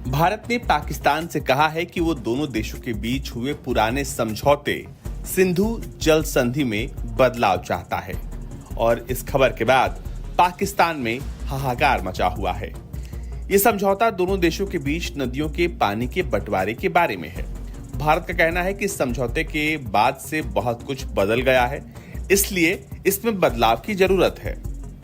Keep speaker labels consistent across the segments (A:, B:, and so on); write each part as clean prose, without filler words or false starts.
A: भारत ने पाकिस्तान से कहा है कि वो दोनों देशों के बीच हुए पुराने समझौते सिंधु जल संधि में बदलाव चाहता है और इस खबर के बाद पाकिस्तान में हाहाकार मचा हुआ है। ये समझौता दोनों देशों के बीच नदियों के पानी के बंटवारे के बारे में है। भारत का कहना है कि इस समझौते के बाद से बहुत कुछ बदल गया है, इसलिए इसमें बदलाव की जरूरत है।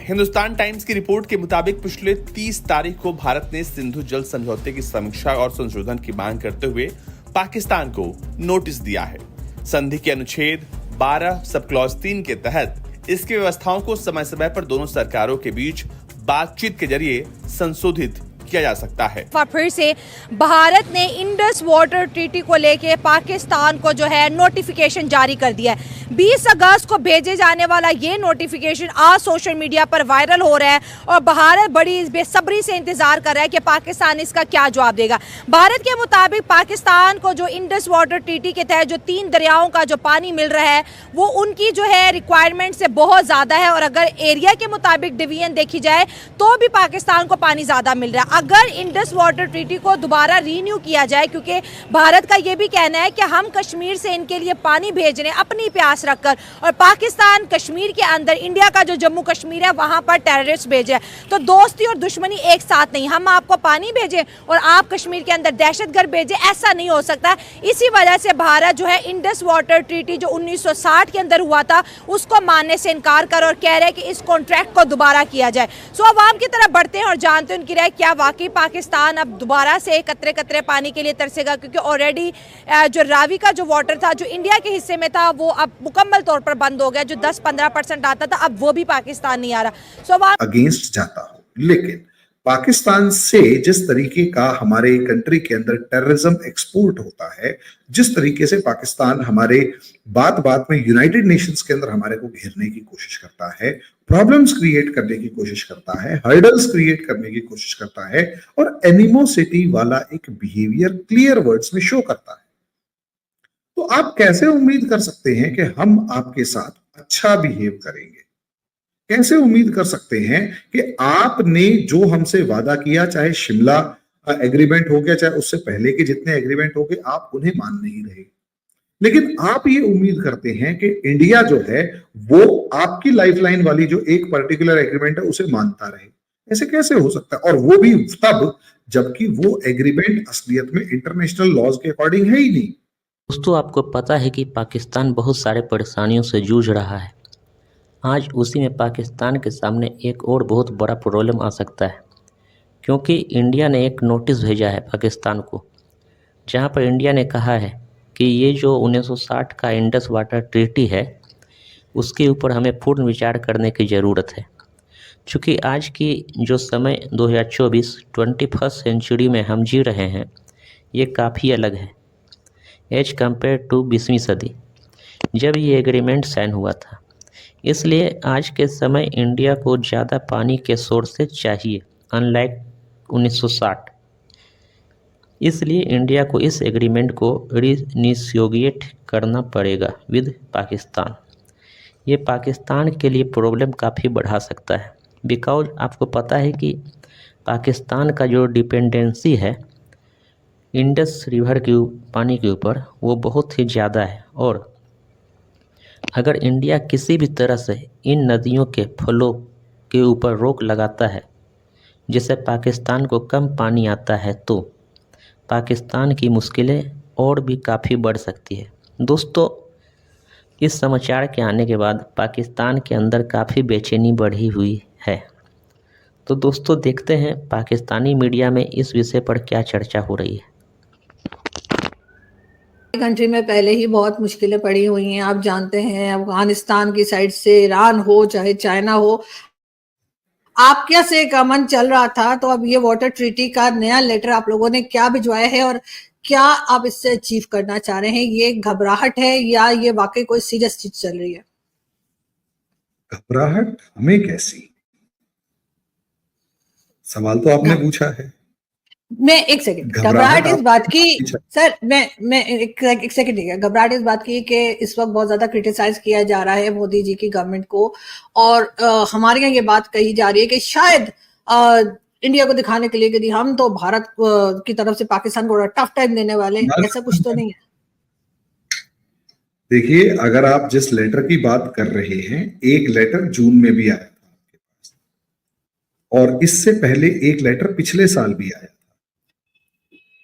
A: हिंदुस्तान टाइम्स की रिपोर्ट के मुताबिक पिछले 30 तारीख को भारत ने सिंधु जल समझौते की समीक्षा और संशोधन की मांग करते हुए पाकिस्तान को नोटिस दिया है। संधि के अनुच्छेद 12 सब क्लॉज 3 के तहत इसकी व्यवस्थाओं को समय समय पर दोनों सरकारों के बीच बातचीत के जरिए संशोधित किया जा सकता है।
B: फिर से भारत ने इंडस वाटर ट्रीटी को लेके पाकिस्तान को जो है नोटिफिकेशन जारी कर दिया है। 20 अगस्त को भेजे जाने वाला ये नोटिफिकेशन आज सोशल मीडिया पर वायरल हो रहा है और भारत बड़ी बेसब्री से इंतजार कर रहा है कि पाकिस्तान इसका क्या जवाब देगा। भारत के मुताबिक पाकिस्तान को जो इंडस वाटर ट्रीटी के तहत जो 3 दरियाओं का जो पानी मिल रहा है वो उनकी जो है रिक्वायरमेंट से बहुत ज्यादा है और अगर एरिया के मुताबिक डिवीजन देखी जाए तो भी पाकिस्तान को पानी ज्यादा मिल रहा है। अगर इंडस वाटर ट्रीटी को दोबारा रीन्यू किया जाए, क्योंकि भारत का ये भी कहना है कि हम कश्मीर से इनके लिए पानी भेज रहे हैं अपनी प्यास रखकर और पाकिस्तान कश्मीर के अंदर इंडिया का जो जम्मू कश्मीर है वहां पर टेररिस्ट भेजे, तो दोस्ती और दुश्मनी एक साथ नहीं। हम आपको पानी भेजे और आप कश्मीर के अंदर दहशतगर्द भेजे, ऐसा नहीं हो सकता। इसी वजह से भारत जो है इंडस वाटर ट्रीटी जो 1960 के अंदर हुआ था उसको मानने से इनकार कर और कह रहे हैं कि इस कॉन्ट्रैक्ट को दोबारा किया जाए। सो अवाम की तरफ बढ़ते हैं और जानते हैं उनकी राय क्या वाकई पाकिस्तान अब दोबारा से कतरे कतरे पानी के लिए तरसेगा, क्योंकि ऑलरेडी जो रावी का जो वाटर था जो इंडिया के हिस्से में था वो अब मुकम्मल तौर पर बंद हो गया। जो 10-15% आता था अब वो भी पाकिस्तान नहीं आ रहा। सो
C: अगेंस्ट जाता हूं, लेकिन पाकिस्तान से जिस तरीके का हमारे कंट्री के अंदर टेररिज्म एक्सपोर्ट होता है, जिस तरीके से पाकिस्तान हमारे बात बात में यूनाइटेड नेशंस के अंदर हमारे को घेरने की कोशिश करता है, प्रॉब्लम्स क्रिएट करने की कोशिश करता है, हर्डल्स क्रिएट करने की कोशिश करता है और एनिमोसिटी वाला एक बिहेवियर क्लियर वर्ड्स में शो करता है, तो आप कैसे उम्मीद कर सकते हैं कि हम आपके साथ अच्छा बिहेव करेंगे? कैसे उम्मीद कर सकते हैं कि आपने जो हमसे वादा किया, चाहे शिमला एग्रीमेंट हो गया, चाहे उससे पहले के जितने एग्रीमेंट हो गए, आप उन्हें मान नहीं रहे, लेकिन आप ये उम्मीद करते हैं कि इंडिया जो है वो आपकी लाइफलाइन वाली जो एक पर्टिकुलर एग्रीमेंट है उसे मानता रहे। ऐसे कैसे हो सकता है? और वो भी तब जबकि वो एग्रीमेंट असलियत में इंटरनेशनल लॉज के अकॉर्डिंग है ही नहीं।
D: दोस्तों, आपको पता है कि पाकिस्तान बहुत सारे परेशानियों से जूझ रहा है। आज उसी में पाकिस्तान के सामने एक और बहुत बड़ा प्रॉब्लम आ सकता है, क्योंकि इंडिया ने एक नोटिस भेजा है पाकिस्तान को, जहां पर इंडिया ने कहा है कि ये जो 1960 का इंडस वाटर ट्रीटी है उसके ऊपर हमें पूर्ण विचार करने की ज़रूरत है। चूँकि आज की जो समय 2024 21st सेंचुरी में हम जी रहे हैं ये काफ़ी अलग है एज कम्पेयर टू 20वीं सदी जब ये एग्रीमेंट साइन हुआ था। इसलिए आज के समय इंडिया को ज़्यादा पानी के सोर्सेज चाहिए, अनलाइक 1960। इसलिए इंडिया को इस एग्रीमेंट को रीनिशियोगेट करना पड़ेगा विद पाकिस्तान। ये पाकिस्तान के लिए प्रॉब्लम काफ़ी बढ़ा सकता है, बिकॉज आपको पता है कि पाकिस्तान का जो डिपेंडेंसी है इंडस रिवर के पानी के ऊपर वो बहुत ही ज़्यादा है, और अगर इंडिया किसी भी तरह से इन नदियों के फ्लो के ऊपर रोक लगाता है जिससे पाकिस्तान को कम पानी आता है तो पाकिस्तान की मुश्किलें और भी काफ़ी बढ़ सकती है। दोस्तों, इस समाचार के आने के बाद पाकिस्तान के अंदर काफ़ी बेचैनी बढ़ी हुई है। तो दोस्तों, देखते हैं पाकिस्तानी मीडिया में इस विषय पर क्या चर्चा हो रही है।
E: कंट्री में पहले ही बहुत मुश्किलें पड़ी हुई हैं। आप जानते हैं अफगानिस्तान की साइड से ईरान हो चाहे चाइना हो, आपके से एक अमन चल रहा था, तो अब ये वाटर ट्रीटी का नया लेटर आप लोगों ने क्या भिजवाया है और क्या आप इससे अचीव करना चाह रहे हैं? ये घबराहट है या ये वाकई कोई सीरियस चीज चल रही है?
C: घबराहट हमें कैसी? सवाल तो आपने पूछा है।
E: मैं एक सेकंड, घबराहट इस बात की सर, मैं एक सेकंड ठीक है, घबराहट इस बात की कि इस वक्त बहुत ज्यादा क्रिटिसाइज किया जा रहा है मोदी जी की गवर्नमेंट को, और हमारे यहाँ ये बात कही जा रही है कि शायद इंडिया को दिखाने के लिए कि हम तो भारत की तरफ से पाकिस्तान को टफ टाइम देने वाले हैं, ऐसा कुछ तो नहीं है।
C: देखिए, अगर आप जिस लेटर की बात कर रहे हैं, एक लेटर जून में भी आया था आपके पास, और इससे पहले एक लेटर पिछले साल भी आया था।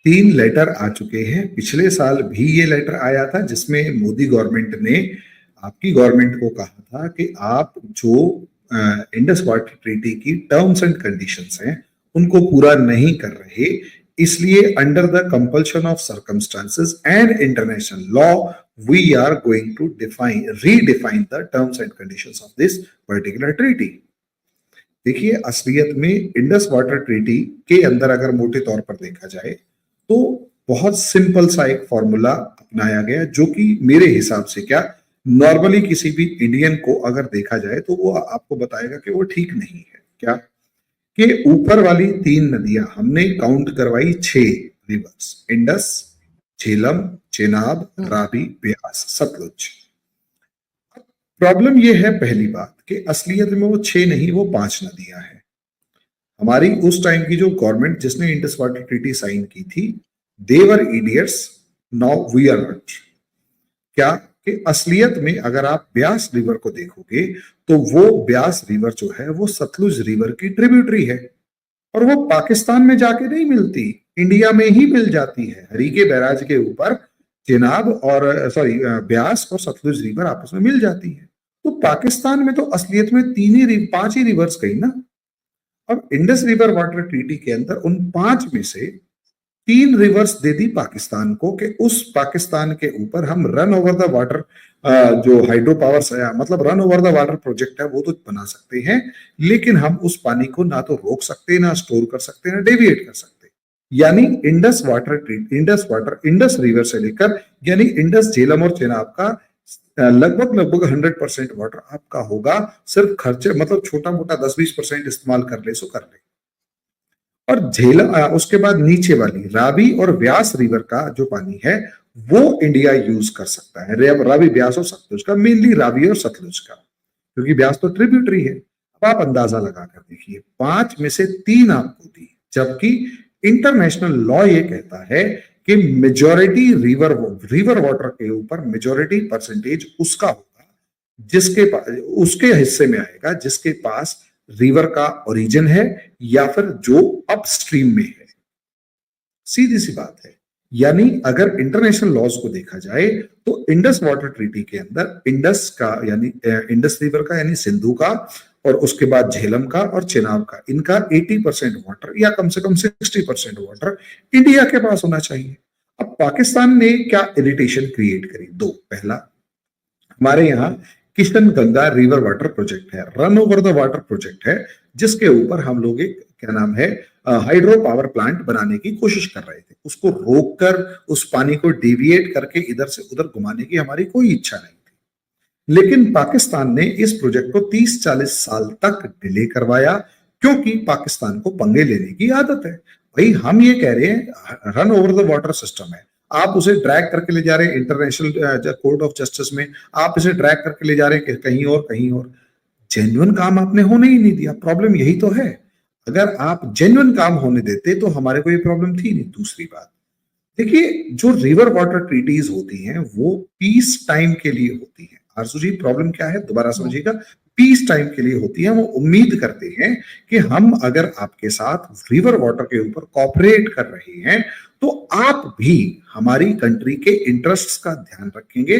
C: 3 लेटर आ चुके हैं। पिछले साल भी ये लेटर आया था जिसमें मोदी गवर्नमेंट ने आपकी गवर्नमेंट को कहा था कि आप जो इंडस वाटर ट्रीटी की टर्म्स एंड कंडीशंस हैं उनको पूरा नहीं कर रहे, इसलिए under the compulsion of circumstances and international law we are going to redefine the terms and conditions of this particular treaty. देखिए, असलियत में इंडस वाटर ट्रीटी के अंदर अगर मोटे तौर पर देखा जाए तो बहुत सिंपल सा एक फॉर्मूला अपनाया गया जो कि मेरे हिसाब से क्या नॉर्मली किसी भी इंडियन को अगर देखा जाए तो वो आपको बताएगा कि वो ठीक नहीं है। क्या कि ऊपर वाली 3 नदियां हमने काउंट करवाई 6 रिवर्स, इंडस, झेलम, चेनाब, रावी, ब्यास, सतलुज। प्रॉब्लम ये है पहली बात कि असलियत में वो 6 नहीं, वो 5 नदियां हैं। हमारी उस टाइम की जो गवर्नमेंट जिसने इंडस वाटर ट्रीटी साइन की थी, they were idiots, now we are not. क्या कि असलियत में अगर आप ब्यास रिवर को देखोगे तो वो ब्यास रिवर जो है वो सतलुज रिवर की ट्रिब्यूटरी है, और वो पाकिस्तान में जाके नहीं मिलती, इंडिया में ही मिल जाती है। हरीके बैराज के ऊपर चेनाब और ब्यास और सतलुज रिवर आपस में मिल जाती है। तो पाकिस्तान में तो असलियत में 5 ही रिवर्स गई ना। अब इंडस रिवर वाटर ट्रीटी के अंदर उन 5 में से 3 रिवर्स दे दी पाकिस्तान को कि उस पाकिस्तान के ऊपर हम रन ओवर द वाटर जो हाइड्रो पावर मतलब run over the water project है वो तो बना सकते हैं, लेकिन हम उस पानी को ना तो रोक सकते, ना स्टोर कर सकते, ना डेविएट कर सकते। यानी इंडस रिवर से लेकर यानी इंडस, झेलम और चेनाब का लगभग 100% वाटर आपका होगा, सिर्फ खर्चे मतलब छोटा मोटा 10-20% इस्तेमाल कर ले सो कर ले। और झेलम उसके बाद नीचे वाली रावी और व्यास रिवर का जो पानी है वो इंडिया यूज कर सकता है, रावी, व्यास और सतलुज का, मेनली रावी और सतलुज का, क्योंकि व्यास तो ट्रिब्यूटरी है। अब आप अंदाजा लगाकर देखिए, 5 में से 3 आपको दी, जबकि इंटरनेशनल लॉ ये कहता है कि मेजॉरिटी रिवर वाटर के ऊपर मेजॉरिटी परसेंटेज उसका होगा जिसके पास, उसके हिस्से में आएगा जिसके पास रिवर का ओरिजिन है या फिर जो अपस्ट्रीम में है। सीधी सी बात है। यानी अगर इंटरनेशनल लॉज को देखा जाए तो इंडस वाटर ट्रीटी के अंदर इंडस का यानी इंडस रिवर का यानी सिंधु का, और उसके बाद झेलम का और चेनाब का, इनका 80% वाटर या कम से कम 60% वाटर इंडिया के पास होना चाहिए। अब पाकिस्तान ने क्या इरिटेशन क्रिएट करी? 2, पहला, हमारे यहाँ Kishan Ganga river water project है, run over the water project है, जिसके ऊपर हम लोग एक क्या नाम है हाइड्रो पावर प्लांट बनाने की कोशिश कर रहे थे। उसको रोककर उस पानी को डेविएट करके इधर से उधर घुमाने की हमारी कोई इच्छा नहीं थी, लेकिन पाकिस्तान ने इस प्रोजेक्ट को 30-40 साल तक डिले करवाया, क्योंकि पाकिस्तान को पंगे लेने की आदत है। भाई, हम ये कह रहे हैं run over the water system है, आप उसे ड्रैग करके ले जा रहे हैं इंटरनेशनल कोर्ट ऑफ जस्टिस में, आप इसे ड्रैग करके ले जा रहे हैं कहीं और। जेन्युइन काम आपने होने ही नहीं दिया। प्रॉब्लम यही तो है। अगर आप जेन्युइन काम होने देते तो हमारे को ये प्रॉब्लम थी नहीं। दूसरी बात, देखिए, जो रिवर वाटर ट्रीटीज होती हैं वो पीस टाइम के लिए होती हैं। आरजू जी, प्रॉब्लम क्या है दोबारा समझिएगा, पीस टाइम के लिए होती है। वो उम्मीद करते हैं कि हम अगर आपके साथ रिवर वाटर के ऊपर कॉपरेट कर रहे हैं तो आप भी हमारी कंट्री के इंटरेस्ट्स का ध्यान रखेंगे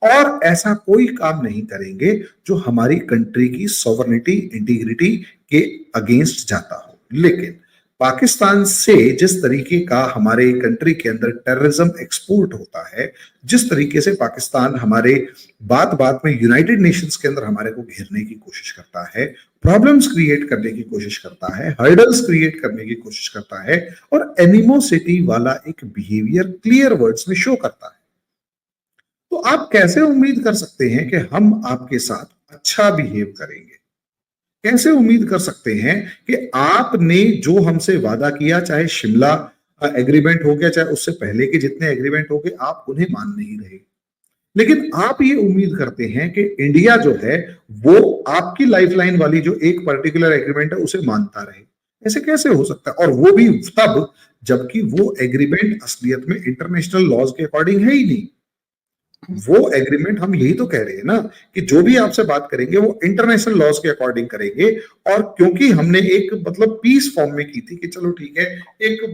C: और ऐसा कोई काम नहीं करेंगे जो हमारी कंट्री की सॉवरेनिटी, इंटीग्रिटी के अगेंस्ट जाता हो। लेकिन पाकिस्तान से जिस तरीके का हमारे कंट्री के अंदर टेररिज्म एक्सपोर्ट होता है, जिस तरीके से पाकिस्तान हमारे बात में यूनाइटेड नेशंस के अंदर हमारे को घेरने की कोशिश करता है, प्रॉब्लम्स क्रिएट करने की कोशिश करता है, हर्डल्स क्रिएट करने की कोशिश करता है और एनिमोसिटी वाला एक बिहेवियर क्लियर वर्ड्स में शो करता है, तो आप कैसे उम्मीद कर सकते हैं कि हम आपके साथ अच्छा बिहेव करेंगे? कैसे उम्मीद कर सकते हैं कि आपने जो हमसे वादा किया, चाहे शिमला एग्रीमेंट हो गया, चाहे उससे पहले के जितने एग्रीमेंट हो गए, आप उन्हें मान नहीं रहे। लेकिन आप ये उम्मीद करते हैं कि इंडिया जो है वो आपकी लाइफलाइन वाली जो एक पर्टिकुलर एग्रीमेंट है उसे मानता रहे। ऐसे कैसे हो सकता है? और वो भी तब जबकि वो एग्रीमेंट असलियत में इंटरनेशनल लॉज के अकॉर्डिंग है ही नहीं। वो एग्रीमेंट, हम यही तो कह रहे हैं ना कि जो भी आपसे बात करेंगे वो इंटरनेशनल लॉज के अकॉर्डिंग करेंगे। और क्योंकि हमने एक मतलब पीस फॉर्म में की थी कि चलो ठीक है, एक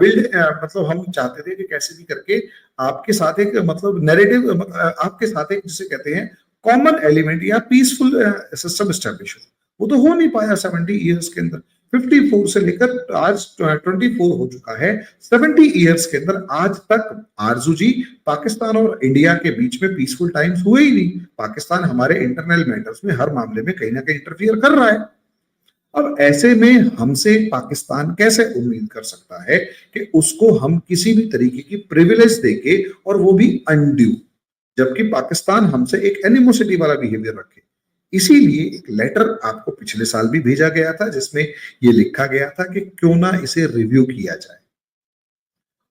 C: बिल्ड मतलब हम चाहते थे कि कैसे भी करके आपके साथ एक मतलब नैरेटिव, आपके साथ एक जिसे कहते हैं कॉमन एलिमेंट या पीसफुल सिस्टम स्टैब्लिश हो। वो तो हो नहीं पाया 70 ईयर्स के अंदर। 54 से लेकर आज 24 हो चुका है। 70 ईयर्स के अंदर आज तक आरजू जी पाकिस्तान और इंडिया के बीच में पीसफुल टाइम्स हुए ही नहीं। पाकिस्तान हमारे इंटरनल मैटर्स में हर मामले में कहीं ना कहीं इंटरफियर कर रहा है। अब ऐसे में हमसे पाकिस्तान कैसे उम्मीद कर सकता है कि उसको हम किसी भी तरीके की प्रिविलेज देके, और वो भी अनड्यू, जबकि पाकिस्तान हमसे एक एनिमोसिटी वाला बिहेवियर रखे। इसीलिए एक लेटर आपको पिछले साल भी भेजा गया था जिसमें ये लिखा गया था कि क्यों ना इसे रिव्यू किया जाए।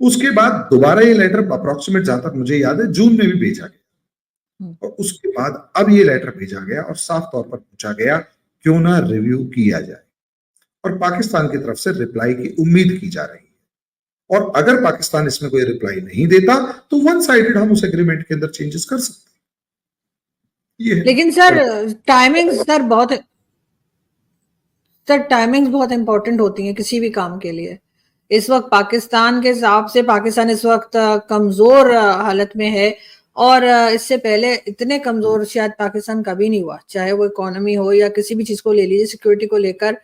C: उसके बाद दोबारा ये लेटर अप्रोक्सीमेट, जहां तक मुझे याद है, जून में भी भेजा गया। और उसके बाद अब ये लेटर भेजा गया और साफ तौर पर पूछा गया क्यों ना रिव्यू किया जाए। और पाकिस्तान की तरफ से रिप्लाई की उम्मीद की जा रही है। और अगर पाकिस्तान इसमें कोई रिप्लाई नहीं देता तो वन साइडेड हम उस एग्रीमेंट के अंदर चेंजेस कर सकते हैं। ये है।
E: लेकिन सर टाइमिंग्स बहुत इंपॉर्टेंट होती हैं किसी भी काम के लिए। इस वक्त पाकिस्तान के हिसाब से पाकिस्तान इस वक्त कमजोर हालत में है, और इससे पहले इतने कमजोर शायद पाकिस्तान कभी नहीं हुआ, चाहे वो इकोनॉमी हो या किसी भी चीज को ले लीजिए, सिक्योरिटी को लेकर।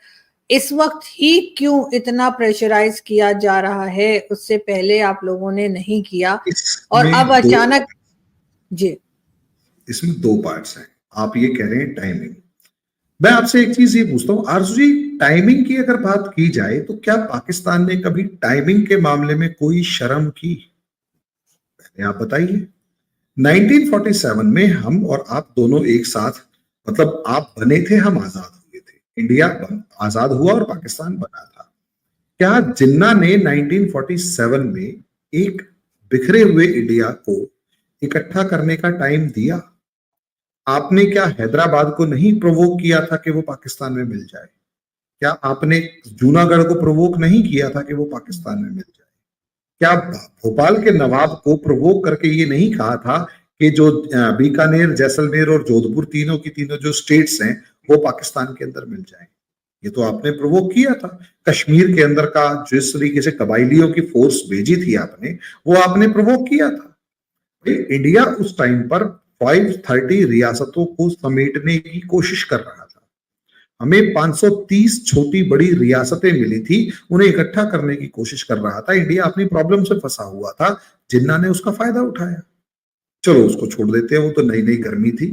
E: इस वक्त ही क्यों इतना प्रेशराइज किया जा रहा है, उससे पहले आप लोगों ने नहीं किया, और
C: इसमें
E: अब अचानक जी।
C: इसमें दो पार्ट्स हैं। आप ये कह रहे हैं टाइमिंग। मैं आपसे एक चीज ये पूछता हूं आरजू जी, टाइमिंग की अगर बात की जाए तो क्या पाकिस्तान ने कभी टाइमिंग के मामले में कोई शर्म की? पहले आप बताइए। 1947 में हम और आप दोनों एक साथ, मतलब आप बने थे, हम आजाद हुए थे, इंडिया आजाद हुआ और पाकिस्तान बना था। क्या जिन्ना ने 1947 में एक बिखरे हुए इंडिया को इकट्ठा करने का टाइम दिया? आपने क्या हैदराबाद को नहीं प्रोवोक किया था कि वो पाकिस्तान में मिल जाए? क्या आपने जूनागढ़ को प्रोवोक नहीं किया था कि वो पाकिस्तान में मिल जाए? क्या भोपाल के नवाब को प्रोवोक करके ये नहीं कहा था कि जो बीकानेर, जैसलमेर और जोधपुर, तीनों की तीनों जो स्टेट्स हैं वो पाकिस्तान के अंदर मिल जाए? ये तो आपने प्रोवोक किया था। कश्मीर के अंदर का जिस तरीके से कबाइलियों की फोर्स भेजी थी आपने, वो आपने प्रोवोक किया था। इंडिया उस टाइम पर 530 रियासतों को समेटने की कोशिश कर रहा था। हमें 530 छोटी बड़ी रियासतें मिली थी, उन्हें इकट्ठा करने की कोशिश कर रहा था। इंडिया अपनी प्रॉब्लम से फंसा हुआ था, जिन्ना ने उसका फायदा उठाया। चलो उसको छोड़ देते हैं, वो तो नई नई गर्मी थी।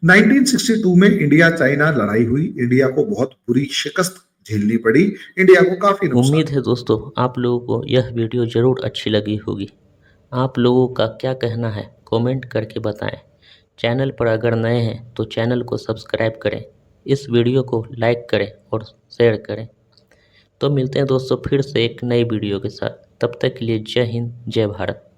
C: 1962 में इंडिया चाइना लड़ाई हुई, इंडिया को बहुत बुरी शिकस्त झेलनी पड़ी, इंडिया को काफी नुकसान।
D: उम्मीद है दोस्तों आप लोगों को यह वीडियो ज़रूर अच्छी लगी होगी। आप लोगों का क्या कहना है कमेंट करके बताएं। चैनल पर अगर नए हैं तो चैनल को सब्सक्राइब करें, इस वीडियो को लाइक करें और शेयर करें। तो मिलते हैं दोस्तों फिर से एक नई वीडियो के साथ। तब तक के लिए जय हिंद, जय भारत।